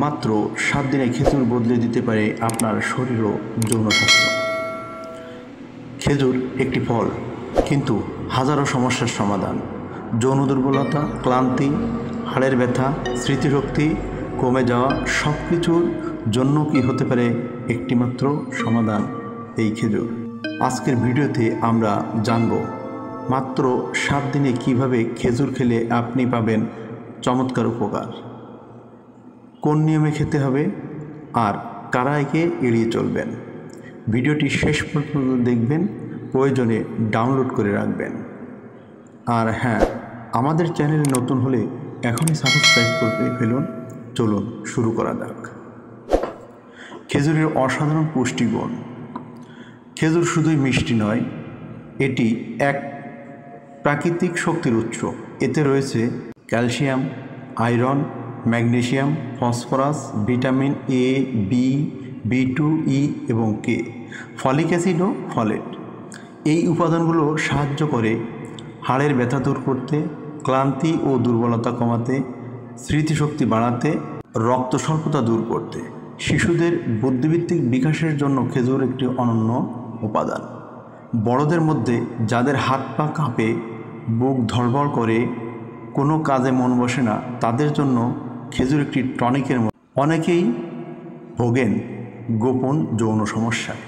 মাত্র 7 দিনে খেজুর বদলে দিতে পারে আপনার শরীর ও যৌন স্বাস্থ্য। খেজুর একটি ফল, কিন্তু হাজারো সমস্যার সমাধান। যৌন দুর্বলতা, ক্লান্তি, হাড়ের ব্যথা, স্মৃতিশক্তি কমে যাওয়া, সব কিছুর জন্য কি হতে পারে একটিমাত্র সমাধান? এই খেজুর। আজকের ভিডিওতে আমরা জানব মাত্র 7 দিনে কিভাবে খেজুর খেলে আপনি পাবেন চমৎকার উপকার, কোন নিয়মে খেতে হবে আর কারা একে এড়িয়ে চলবেন। ভিডিওটি শেষ পর্যন্ত দেখবেন, প্রয়োজনে ডাউনলোড করে রাখবেন। আর হ্যাঁ, আমাদের চ্যানেলে নতুন হলে এখনই সাবস্ক্রাইব করে ফেলুন। চলুন শুরু করা যাক। খেজুরের অসাধারণ পুষ্টিগুণ। খেজুর শুধুই মিষ্টি নয়, এটি এক প্রাকৃতিক শক্তির উৎস। এতে রয়েছে calcium, iron, magnesium, phosphorus, vitamin A, B, B2, E এবং কে, ফলিক অ্যাসিড ও ফলেট। এই উপাদানগুলো সাহায্য করে হাড়ের ব্যথা দূর করতে, ক্লান্তি ও দুর্বলতা কমাতে, স্মৃতিশক্তি বাড়াতে, রক্ত স্বল্পতা দূর করতে। শিশুদের বুদ্ধিবৃত্তিক বিকাশের জন্য খেজুর একটি অনন্য উপাদান। বড়দের মধ্যে যাদের হাত পা কাঁপে, বুক ধড়ফড় করে, কোনো কাজে মন বসে না, তাদের জন্য খেজুর একটি টনিকের মতো। অনেকেই ভোগেন গোপন যৌন সমস্যায়।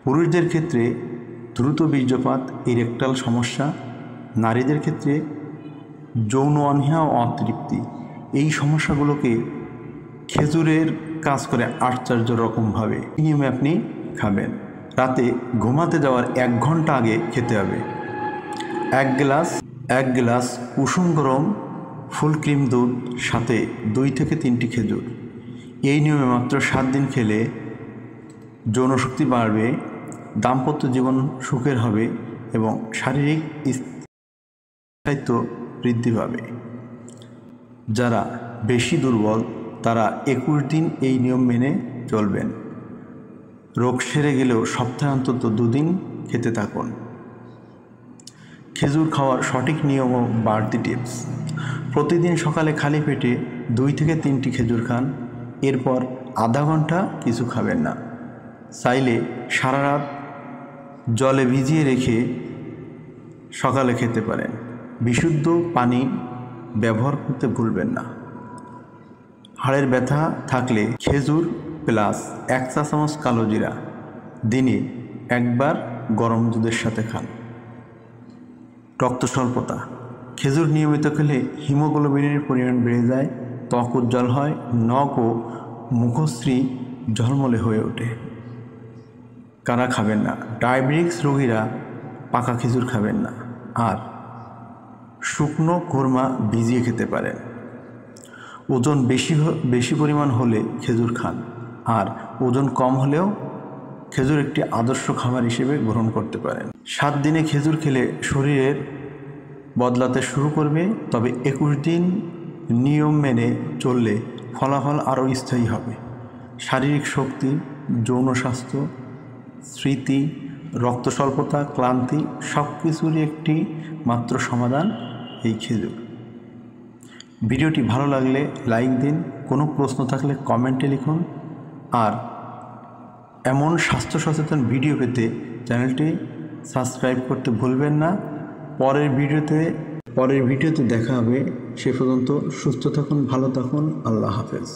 পুরুষদের ক্ষেত্রে দ্রুত বীর্যপাত, ইরেকটাল সমস্যা, নারীদের ক্ষেত্রে যৌন অনীহা ও অতৃপ্তি, এই সমস্যাগুলোকে খেজুরের কাজ করে আশ্চর্য রকমভাবে। এই নিয়মে আপনি খাবেন। রাতে ঘুমাতে যাওয়ার 1 ঘন্টা আগে খেতে হবে। এক গ্লাস কুসুম গরম ফুল ক্রিম দুধ, সাথে 2 থেকে 3টি খেজুর। এই নিয়মে মাত্র 7 দিন খেলে যৌনশক্তি বাড়বে, দাম্পত্য জীবন সুখের হবে এবং শারীরিক স্থায়িত্ব বৃদ্ধি পাবে। যারা বেশি দুর্বল তারা 21 দিন এই নিয়ম মেনে চলবেন। রোগ সেরে গেলেও সপ্তাহে অন্তত 2 দিন খেতে থাকুন। খেজুর খাওয়ার সঠিক নিয়ম ও বাড়তি টিপস। প্রতিদিন সকালে খালি পেটে 2 থেকে 3টি খেজুর খান। এরপর আধা ঘন্টা কিছু খাবেন না। চাইলে সারা রাত জলে ভিজিয়ে রেখে সকালে খেতে পারেন। বিশুদ্ধ পানি ব্যবহার করতে ভুলবেন না। হাড়ের ব্যথা থাকলে খেজুর প্লাস 1 চা চামচ কালো জিরা দিনে একবার গরম দুধের সাথে খান। রক্ত স্বল্পতা। খেজুর নিয়মিত খেলে হিমোগ্লোবিনের পরিমাণ বেড়ে যায়, ত্বক উজ্জ্বল হয়, নখ ও মুখশ্রী ঝলমলে হয়ে ওঠে। কারা খাবেন না? ডায়াবেটিক্স রোগীরা পাকা খেজুর খাবেন না, আর শুকনো কোরমা ভিজিয়ে খেতে পারেন। ওজন বেশি পরিমাণ হলে খেজুর খান, আর ওজন কম হলেও খেজুর একটি আদর্শ খাবার হিসেবে গ্রহণ করতে পারেন। 7 দিনে খেজুর খেলে শরীরের বদলাতে শুরু করবে, তবে 21 দিন নিয়ম মেনে চললে ফলাফল আরও স্থায়ী হবে। শারীরিক শক্তি, যৌন স্বাস্থ্য, স্মৃতি, রক্ত স্বল্পতা, ক্লান্তি, সব কিছুরই একটি মাত্র সমাধান এই খেজুর। ভিডিওটি ভালো লাগলে লাইক দিন, কোনো প্রশ্ন থাকলে কমেন্টে লিখুন, আর এমন স্বাস্থ্য সচেতন ভিডিও পেতে চ্যানেলটি সাবস্ক্রাইব করতে ভুলবেন না। পরের ভিডিওতে দেখা হবে। সে পর্যন্ত সুস্থ থাকুন, ভালো থাকুন। আল্লাহ হাফেজ।